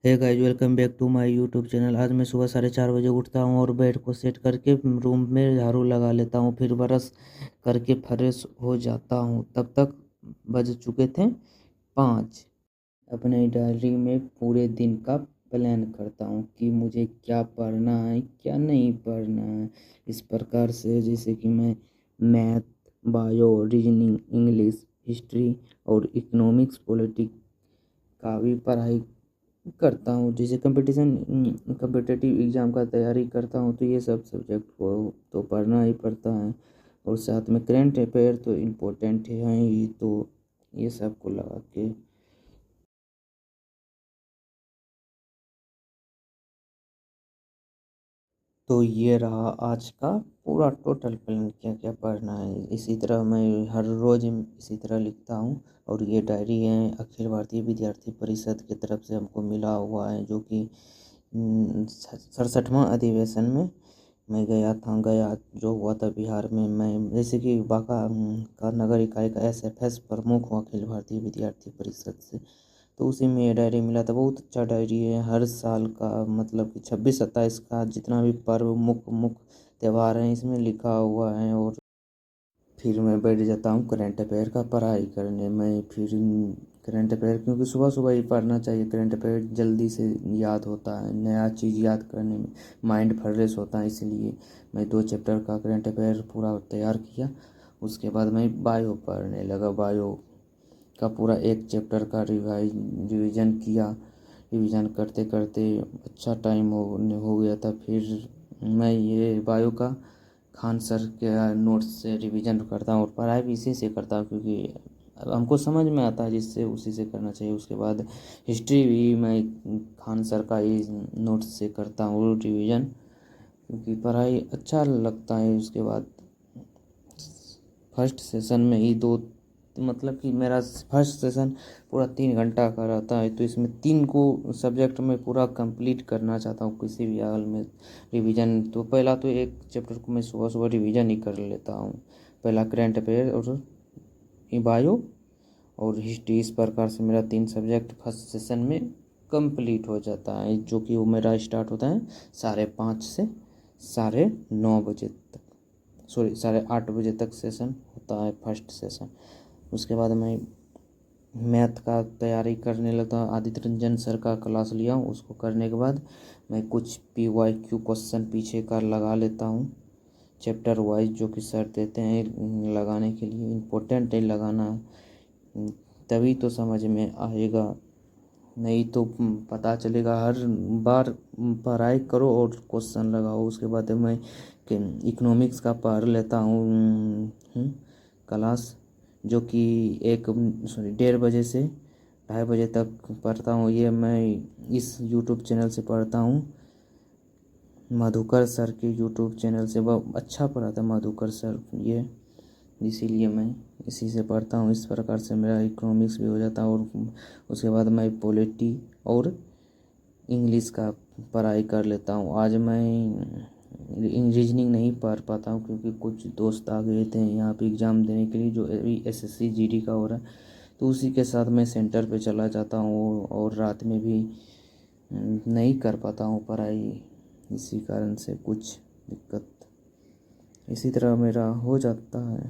Hey guys, welcome back to my YouTube channel. आज मैं सुबह 4:30 बजे उठता हूँ और बेड को सेट करके रूम में झाड़ू लगा लेता हूँ, फिर ब्रश करके फ्रेश हो जाता हूँ। तब तक बज चुके थे 5। अपने डायरी में पूरे दिन का प्लान करता हूँ कि मुझे क्या पढ़ना है, क्या नहीं पढ़ना है। इस प्रकार से जैसे कि मैं math, bio, reasoning, English, history और इकोनॉमिक्स, पॉलिटिक्स का भी पढ़ाई करता हूँ। जैसे कम्पिटिटिव एग्ज़ाम का तैयारी करता हूँ तो ये सब सब्जेक्ट को तो पढ़ना ही पड़ता है, और साथ में करंट अफेयर तो इम्पोर्टेंट है ही। तो ये सब को लगा के तो ये रहा आज का पूरा टोटल प्लान, क्या क्या पढ़ना है। इसी तरह मैं हर रोज़ इसी तरह लिखता हूँ। और ये डायरी है अखिल भारतीय विद्यार्थी परिषद की तरफ से हमको मिला हुआ है, जो कि 67वां अधिवेशन में मैं गया जो हुआ था बिहार में। मैं जैसे कि बांका का नगर इकाई का एसएफएस प्रमुख हूँ अखिल भारतीय विद्यार्थी परिषद से। तो उसी में ये डायरी मिला था। बहुत अच्छा डायरी है। हर साल का मतलब कि 26-27 का जितना भी पर्व मुख्य मुख्य त्यौहार हैं इसमें लिखा हुआ है। और फिर मैं बैठ जाता हूँ करंट अफेयर का पढ़ाई करने। मैं फिर करंट अफेयर, क्योंकि सुबह सुबह ही पढ़ना चाहिए। करंट अफेयर जल्दी से याद होता है, नया चीज़ याद करने में माइंड फ्रेश होता है। इसलिए मैं 2 चैप्टर का करंट अफेयर पूरा तैयार किया। उसके बाद मैं बायो पढ़ने लगा। बायो का पूरा एक चैप्टर का रिवीजन किया। रिवीजन करते करते अच्छा टाइम हो गया था। फिर मैं ये बायो का खान सर के नोट्स से रिवीजन करता हूँ और पढ़ाई भी इसी से करता हूँ, क्योंकि हमको समझ में आता है, जिससे उसी से करना चाहिए। उसके बाद हिस्ट्री भी मैं खान सर का ही नोट्स से करता हूँ रिवीजन, क्योंकि पढ़ाई अच्छा लगता है। उसके बाद फर्स्ट सेशन में ही दो, मतलब कि मेरा फर्स्ट सेशन पूरा 3 घंटा का रहता है। तो इसमें 3 को सब्जेक्ट में पूरा कंप्लीट करना चाहता हूँ किसी भी हाल में। रिवीजन तो पहला तो एक चैप्टर को मैं सुबह सुबह रिवीजन ही कर लेता हूँ। पहला करंट अफेयर और बायो और हिस्ट्री। इस प्रकार से मेरा 3 सब्जेक्ट फर्स्ट सेशन में कंप्लीट हो जाता है, जो कि वो मेरा स्टार्ट होता है 5:30 से 9:30 तक। सॉरी, 8:30 तक सेशन होता है फर्स्ट सेशन। उसके बाद मैं मैथ का तैयारी करने लगता हूँ। आदित्य रंजन सर का क्लास लिया हूँ। उसको करने के बाद मैं कुछ PYQ क्वेश्चन पीछे का लगा लेता हूँ चैप्टर वाइज, जो कि सर देते हैं लगाने के लिए। इम्पोर्टेंट है लगाना, तभी तो समझ में आएगा, नहीं तो पता चलेगा। हर बार पढ़ाई करो और क्वेश्चन लगाओ। उसके बाद मैं इकोनॉमिक्स का पढ़ लेता हूँ क्लास, जो कि 1:30 से 2:30 तक पढ़ता हूँ। ये मैं इस यूट्यूब चैनल से पढ़ता हूँ, मधुकर सर के यूट्यूब चैनल से। वह अच्छा पढ़ाता है मधुकर सर ये, इसीलिए मैं इसी से पढ़ता हूँ। इस प्रकार से मेरा इकोनॉमिक्स भी हो जाता है। और उसके बाद मैं पॉलिटी और इंग्लिश का पढ़ाई कर लेता हूँ। आज मैं रीजनिंग नहीं पढ़ पाता हूँ, क्योंकि कुछ दोस्त आ गए थे यहाँ पे एग्ज़ाम देने के लिए, जो अभी SSC GD का हो रहा है। तो उसी के साथ मैं सेंटर पे चला जाता हूँ और रात में भी नहीं कर पाता हूँ पढ़ाई। इसी कारण से कुछ दिक्कत इसी तरह मेरा हो जाता है।